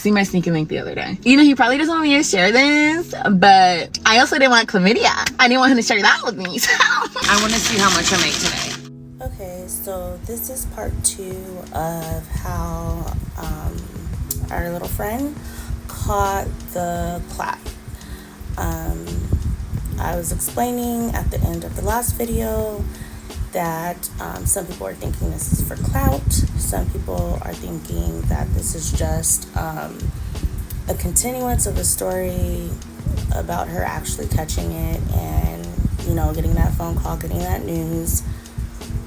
see my sneaky link the other day. You know, he probably doesn't want me to share this, but I also didn't want chlamydia. I didn't want him to share that with me. So I want to see how much I make today. Okay, so this is part 2 of how our little friend caught the clap. I was explaining at the end of the last video that some people are thinking this is for clout. Some people are thinking that this is just a continuance of a story about her actually catching it and, you know, getting that phone call, getting that news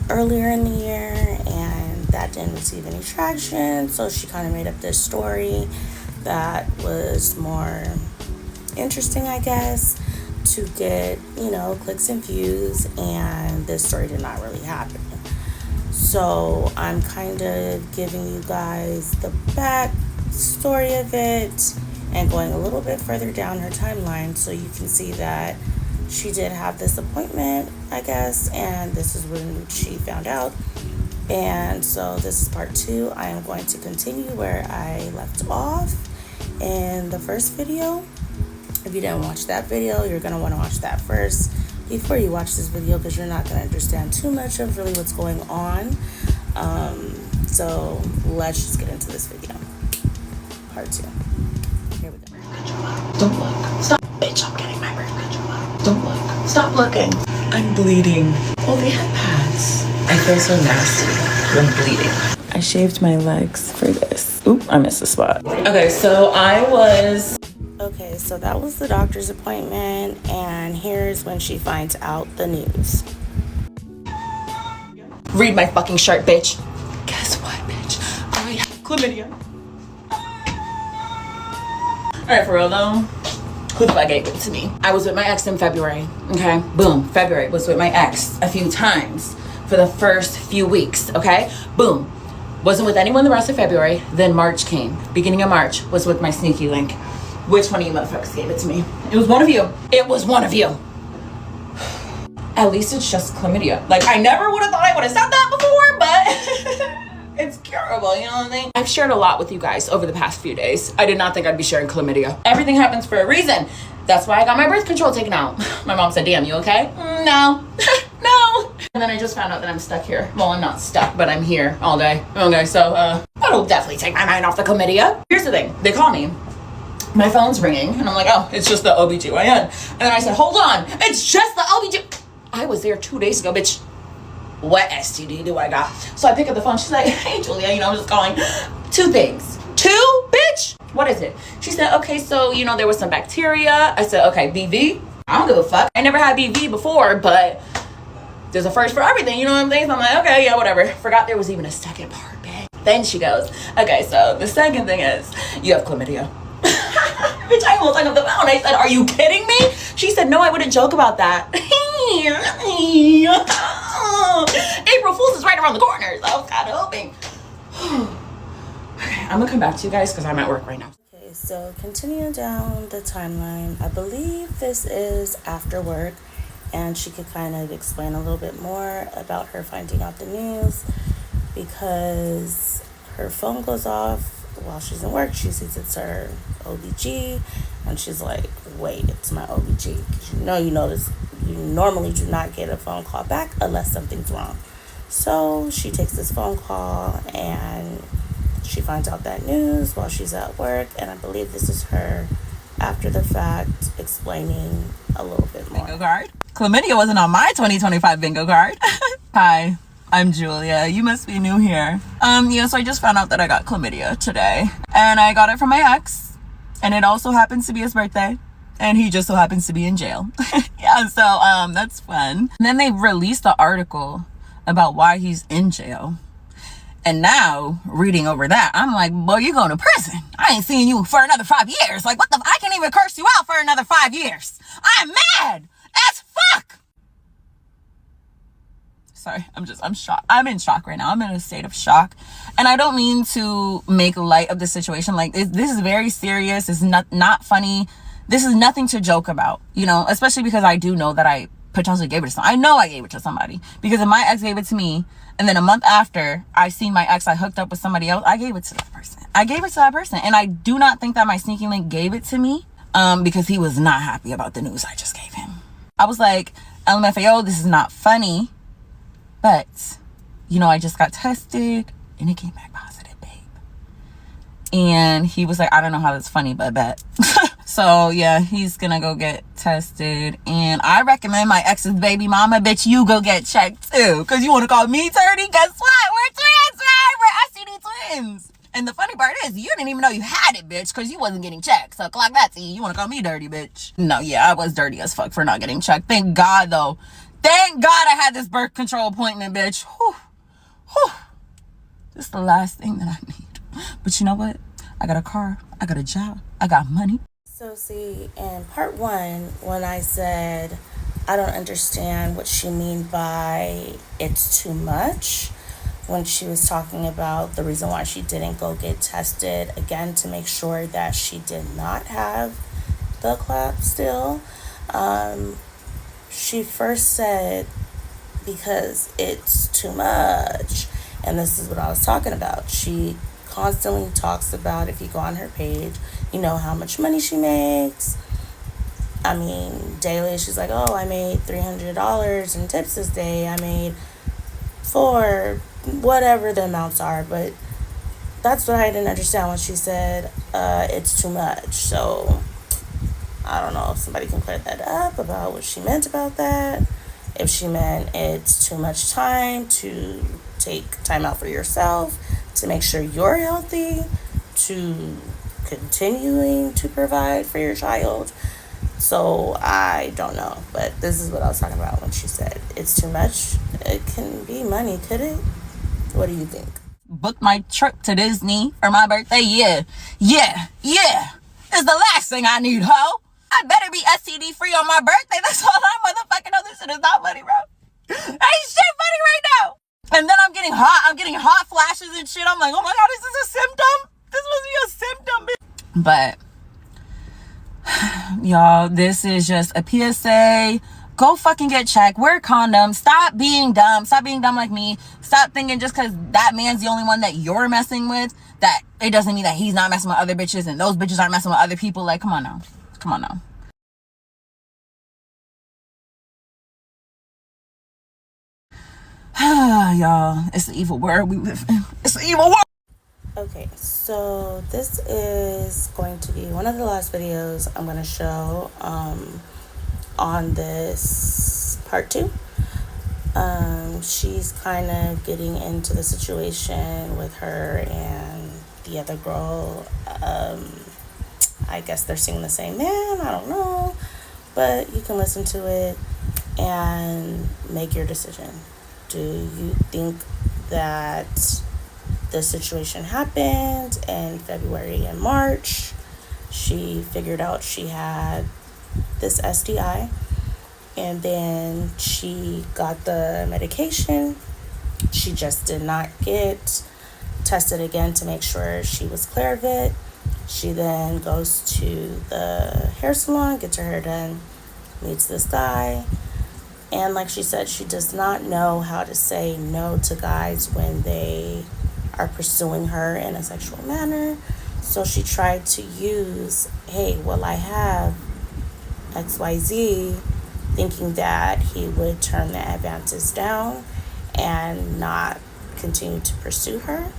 earlier in the year, and that didn't receive any traction. So she kind of made up this story that was more interesting, I guess, to get, you know, clicks and views, and this story did not really happen. So I'm kind of giving you guys the back story of it and going a little bit further down her timeline so you can see that she did have this appointment, I guess, and this is when she found out. And so this is part 2. I am going to continue where I left off in the first video. If you didn't watch that video, you're going to want to watch that first before you watch this video, because you're not going to understand too much of really what's going on. So let's just get into this video. Part 2. Here we go. Don't look. Stop, bitch. I'm getting my birth control. Don't look. Stop looking. I'm bleeding. Oh, they had pads. I feel so nasty. I'm bleeding. I shaved my legs for this. Oop, I missed a spot. Okay, so Okay, so that was the doctor's appointment, and here's when she finds out the news. Read my fucking shirt, bitch. Guess what, bitch? I have chlamydia. Alright, for real though, who the fuck gave it to me? I was with my ex in February, okay? Boom, February, was with my ex a few times for the first few weeks, okay? Boom. Wasn't with anyone the rest of February. Then March came. Beginning of March was with my sneaky link. Which one of you motherfuckers gave it to me? It was one of you. It was one of you. At least it's just chlamydia. Like, I never would have thought I would have said that before, but it's curable, you know what I mean? I've shared a lot with you guys over the past few days. I did not think I'd be sharing chlamydia. Everything happens for a reason. That's why I got my birth control taken out. My mom said, damn, you okay? No. No. And then I just found out that I'm stuck here. Well, I'm not stuck, but I'm here all day. Okay, so that'll definitely take my mind off the chlamydia. Here's the thing. They call me. My phone's ringing, and I'm like, oh, it's just the OBGYN. And then I said, hold on, it's just the OBGYN. I was there 2 days ago, bitch. What STD do I got? So I pick up the phone. She's like, hey, Julia, you know, I'm just calling. 2 things. 2, bitch? What is it? She said, okay, so, you know, there was some bacteria. I said, okay, BV? I don't give a fuck. I never had BV before, but there's a first for everything, you know what I'm saying? So I'm like, okay, yeah, whatever. Forgot there was even a second part, bitch. Then she goes, okay, so the second thing is, you have chlamydia. Bitch, I almost hung up the phone. I said, are you kidding me? She said, no, I wouldn't joke about that. April Fool's is right around the corner, so I was kind of hoping. Okay, I'm gonna come back to you guys because I'm at work right now. Okay, so continuing down the timeline, I believe this is after work, and she could kind of explain a little bit more about her finding out the news, because her phone goes off while she's in work. She sees it's her OBG, and she's like, wait, it's my OBG. You notice you normally do not get a phone call back unless something's wrong. So she takes this phone call, and she finds out that news while she's at work, and I believe this is her after the fact explaining a little bit more. Bingo card. Chlamydia wasn't on my 2025 bingo card. Hi, I'm Julia. You must be new here. So I just found out that I got chlamydia today, and I got it from my ex, and it also happens to be his birthday, and he just so happens to be in jail. Yeah, so that's fun. And then they released the article about why he's in jail, and now reading over that, I'm like, boy, you're going to prison. I ain't seeing you for another 5 years. Like, what the? I can't even curse you out for another 5 years. I'm mad as fuck. Sorry, I'm shocked. I'm in shock right now. I'm in a state of shock. And I don't mean to make light of the situation. Like, this is very serious. It's not funny. This is nothing to joke about, you know, especially because I do know that I potentially gave it to somebody. I know I gave it to somebody, because if my ex gave it to me and then a month after I seen my ex, I hooked up with somebody else, I gave it to that person. And I do not think that my sneaky link gave it to me because he was not happy about the news I just gave him. I was like, LMFAO, this is not funny, but you know, I just got tested and it came back positive, babe. And he was like, I don't know how that's funny, but bet. So yeah, he's gonna go get tested. And I recommend my ex's baby mama, bitch, you go get checked too. Cause you wanna call me dirty? Guess what? We're twins, right? We're STD twins. And the funny part is, you didn't even know you had it, bitch, because you wasn't getting checked. So clock that to you. You want to call me dirty, bitch? No, yeah, I was dirty as fuck for not getting checked. Thank God, though. Thank God I had this birth control appointment, bitch. Whew. Whew. This is the last thing that I need. But you know what? I got a car. I got a job. I got money. So see, in part 1, when I said I don't understand what she mean by it's too much, when she was talking about the reason why she didn't go get tested again to make sure that she did not have the clap still, she first said because it's too much. And this is what I was talking about. She constantly talks about, if you go on her page, you know how much money she makes. I mean, daily she's like, oh, I made $300 in tips this day. I made $4, whatever the amounts are. But that's what I didn't understand when she said it's too much. So I don't know if somebody can clear that up about what she meant about that. If she meant it's too much time to take time out for yourself, to make sure you're healthy, to continuing to provide for your child. So I don't know, but this is what I was talking about when she said it's too much. It can be money, could it? What do you think? Booked my trip to Disney for my birthday. Yeah. It's the last thing I need, ho. I better be STD free on my birthday. That's all I motherfucking know. This shit is not funny, bro. Ain't shit funny right now. And then I'm getting hot flashes and shit. I'm like, oh my God, is this a symptom? This must be a symptom, bitch. But y'all, this is just a PSA. Go fucking get checked. Wear condoms. Stop being dumb. Stop being dumb like me. Stop thinking just because that man's the only one that you're messing with, that it doesn't mean that he's not messing with other bitches and those bitches aren't messing with other people. Like, come on now. Y'all, it's the evil world we live in. It's the evil world. Okay, so this is going to be one of the last videos I'm going to show on this part 2. She's kind of getting into the situation with her and the other girl. I guess they're seeing the same man, I don't know, but you can listen to it and make your decision. Do you think that the situation happened in February and March? She figured out she had this STI, and then she got the medication. She just did not get tested again to make sure she was clear of it. She then goes to the hair salon, gets her hair done, meets this guy. And like she said, she does not know how to say no to guys when they are pursuing her in a sexual manner. So she tried to use, hey, well, I have XYZ, thinking that he would turn the advances down and not continue to pursue her.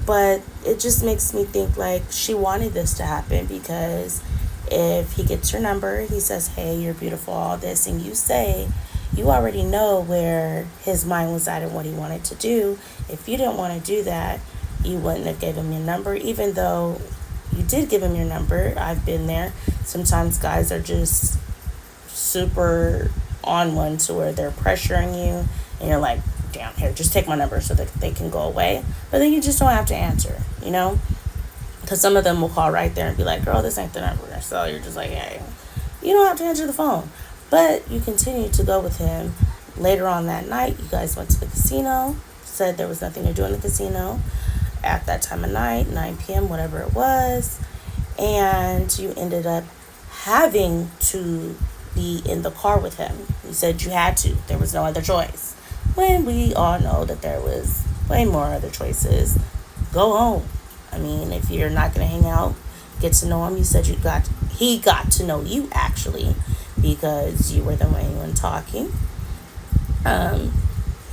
But it just makes me think like she wanted this to happen, because if he gets your number, he says, hey, you're beautiful, all this, and you say, you already know where his mind was at and what he wanted to do. If you didn't want to do that, you wouldn't have given him your number, even though you did give him your number. I've been there. Sometimes guys are just super on one to where they're pressuring you, and you're like, damn, here, just take my number so that they can go away. But then you just don't have to answer, you know? Because some of them will call right there and be like, girl, this ain't the number. So you're just like, hey, you don't have to answer the phone. But you continue to go with him. Later on that night, you guys went to the casino, said there was nothing to do in the casino at that time of night, 9 p.m., whatever it was. And you ended up having to be in the car with him. You said you had to. There was no other choice. When we all know that there was way more other choices. Go home. I mean, if you're not going to hang out, get to know him. You said he got to know you, actually, because you were the main one talking.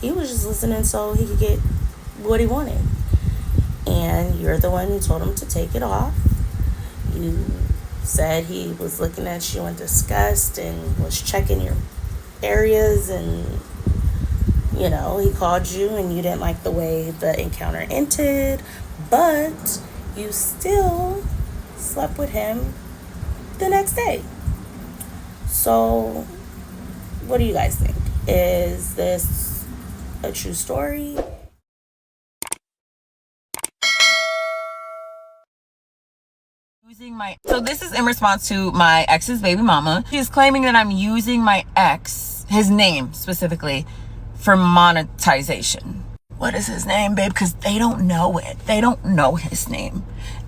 He was just listening so he could get what he wanted. And you're the one who told him to take it off. You said he was looking at you in disgust and was checking your areas, and he called you and you didn't like the way the encounter ended, but you still slept with him the next day. So what do you guys think? Is this a true story? So this is in response to my ex's baby mama. She's claiming that I'm using my ex, his name specifically, for monetization. What is his name, babe? Because they don't know it. They don't know his name.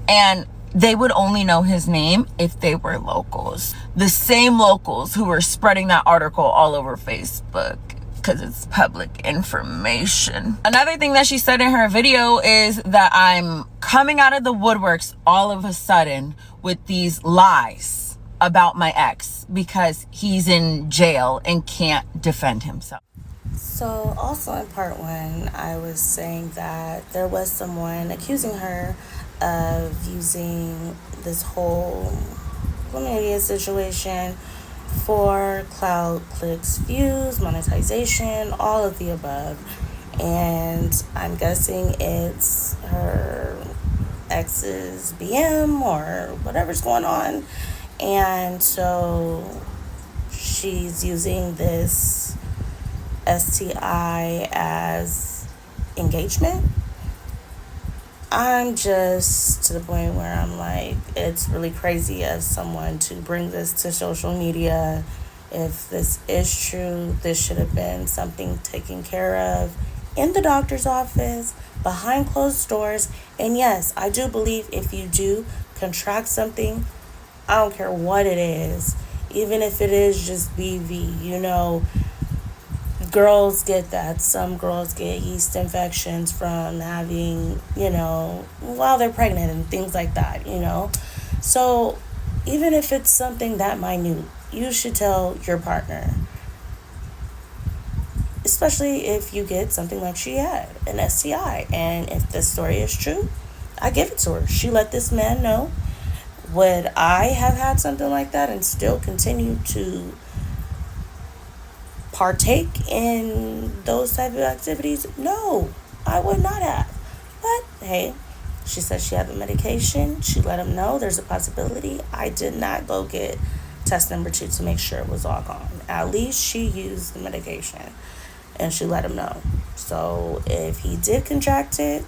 And they would only know his name if they were locals. The same locals who were spreading that article all over Facebook, because it's public information. Another thing that she said in her video is that I'm coming out of the woodworks all of a sudden with these lies about my ex because he's in jail and can't defend himself. So also in part 1, I was saying that there was someone accusing her of using this whole chlamydia situation for clout, clicks, views, monetization, all of the above. And I'm guessing it's her ex's BM or whatever's going on. And so she's using this STI as engagement. I'm just to the point where I'm like, it's really crazy of someone to bring this to social media. If this is true, this should have been something taken care of in the doctor's office, behind closed doors. And yes, I do believe if you do contract something, I don't care what it is, even if it is just BV, girls get that. Some girls get yeast infections from having, while they're pregnant and things like that, So even if it's something that minute, you should tell your partner. Especially if you get something like she had, an STI. And if this story is true, I give it to her. She let this man know. Would I have had something like that and still continue to partake in those type of activities? No, I would not have. But hey, she said she had the medication. She let him know there's a possibility. I did not go get test number 2 to make sure it was all gone. At least she used the medication and she let him know. So if he did contract it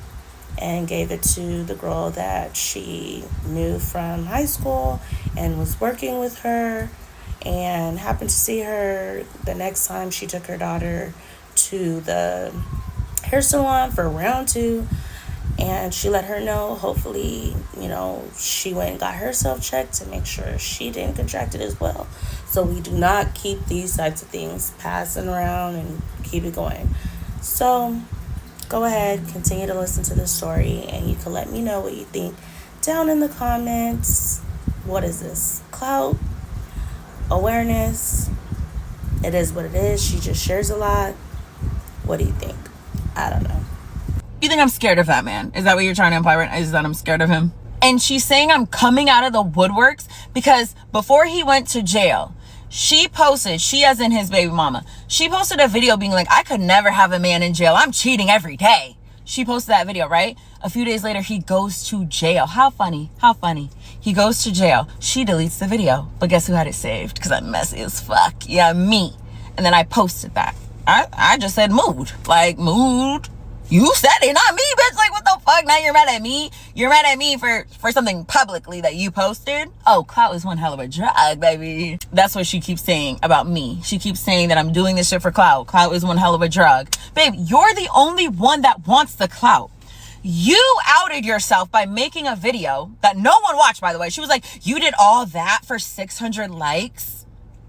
and gave it to the girl that she knew from high school and was working with her, and happened to see her the next time she took her daughter to the hair salon for round 2, and she let her know, hopefully, she went and got herself checked to make sure she didn't contract it as well. So we do not keep these types of things passing around and keep it going. So go ahead, continue to listen to the story, and you can let me know what you think down in the comments. What is this? Clout? Awareness? It is what it is. She just shares a lot. What do you think? I don't know. You think I'm scared of that man? Is that what you're trying to imply right now? Is that I'm scared of him? And she's saying I'm coming out of the woodworks because before he went to jail, she as in his baby mama, she posted a video being like, I could never have a man in jail. I'm cheating every day. She posted that video, right? A few days later, he goes to jail. How funny. He goes to jail. She deletes the video. But guess who had it saved? Because I'm messy as fuck. Yeah, me. And then I posted that. I just said mood. Like, mood. You said it, not me, bitch. Like, what the fuck? Now you're mad at me? You're mad at me for something publicly that you posted? Oh, clout is one hell of a drug, baby. That's what she keeps saying about me. She keeps saying that I'm doing this shit for clout. Clout is one hell of a drug. Babe, you're the only one that wants the clout. You outed yourself by making a video that no one watched, by the way. She was like, you did all that for 600 likes?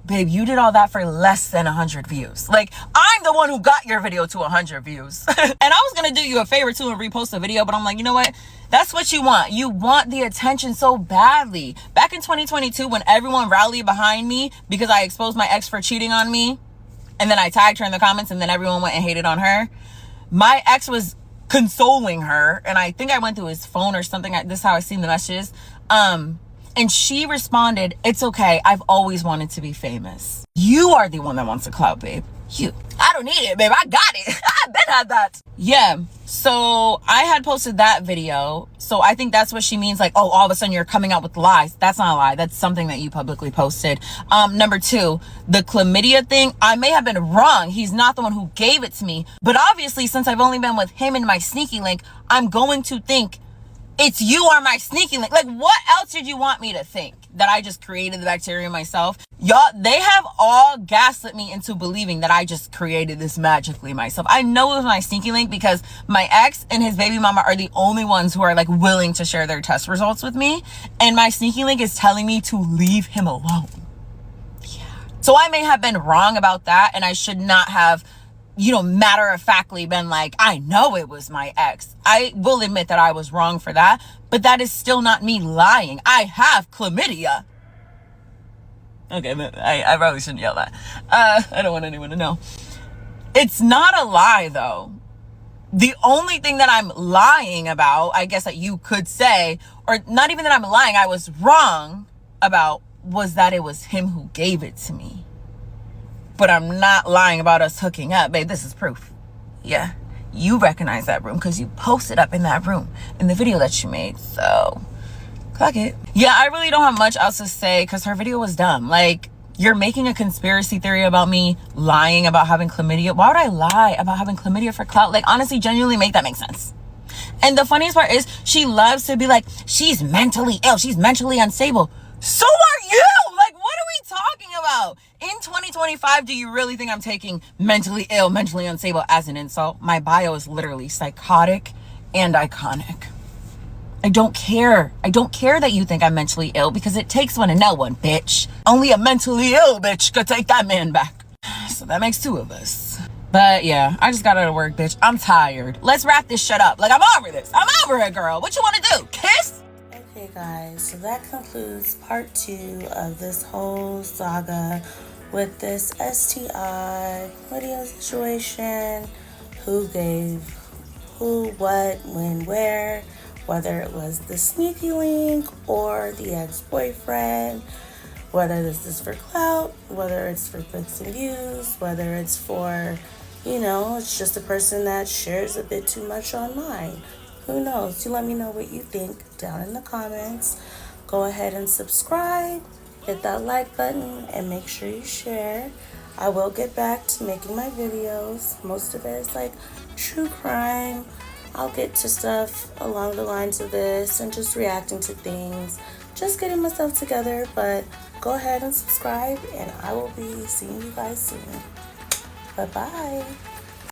Babe, you did all that for less than 100 views. Like, I'm the one who got your video to 100 views. And I was going to do you a favor too and repost the video, but I'm like, you know what? That's what you want. You want the attention so badly. Back in 2022, when everyone rallied behind me because I exposed my ex for cheating on me, and then I tagged her in the comments, and then everyone went and hated on her, my ex was consoling her, and I think I went through his phone or something. This is how I seen the messages. And she responded, it's okay. I've always wanted to be famous. You are the one that wants the clout, babe. You. I don't need it, babe. I got it. I bet had that. Yeah. So I had posted that video. So I think that's what she means. Like, oh, all of a sudden you're coming out with lies. That's not a lie. That's something that you publicly posted. Number two, the chlamydia thing. I may have been wrong. He's not the one who gave it to me. But obviously, since I've only been with him and my sneaky link, I'm going to think it's you or my sneaky link. Like, what else did you want me to think? That I just created the bacteria myself? Y'all, they have all gaslit me into believing that I just created this magically myself. I know it was my sneaky link because my ex and his baby mama are the only ones who are like willing to share their test results with me. And my sneaky link is telling me to leave him alone. Yeah. So I may have been wrong about that, and I should not have, matter-of-factly been like, I know it was my ex. I will admit that I was wrong for that, but that is still not me lying. I have chlamydia. Okay, I probably shouldn't yell that. I don't want anyone to know. It's not a lie, though. The only thing that I'm lying about, I guess that you could say, or not even that I'm lying, I was wrong about, was that it was him who gave it to me. But I'm not lying about us hooking up, babe. This is proof. Yeah. You recognize that room because you posted up in that room in the video that you made. So, clock it. Yeah, I really don't have much else to say because her video was dumb. Like, you're making a conspiracy theory about me lying about having chlamydia. Why would I lie about having chlamydia for clout? Like, honestly, genuinely make that make sense. And the funniest part is she loves to be like, she's mentally ill. She's mentally unstable. So are you! Like, what are we talking about? In 2025, do you really think I'm taking mentally ill, mentally unstable as an insult? My bio is literally psychotic and iconic. I don't care. I don't care that you think I'm mentally ill because it takes one to know one, bitch. Only a mentally ill bitch could take that man back. So that makes two of us. But yeah, I just got out of work, bitch. I'm tired. Let's wrap this shit up. Like, I'm over this. I'm over it, girl. What you want to do? Kiss? Okay, guys, so that concludes part 2 of this whole saga with this STI chlamydia situation. Who gave who, what, when, where, whether it was the sneaky link or the ex-boyfriend, whether this is for clout, whether it's for clicks and views, whether it's for, it's just a person that shares a bit too much online. Who knows? You let me know what you think down in the comments. Go ahead and subscribe, hit that like button, and make sure you share. I will get back to making my videos. Most of it is like true crime. I'll get to stuff along the lines of this and just reacting to things. Just getting myself together, but go ahead and subscribe, and I will be seeing you guys soon. Bye-bye.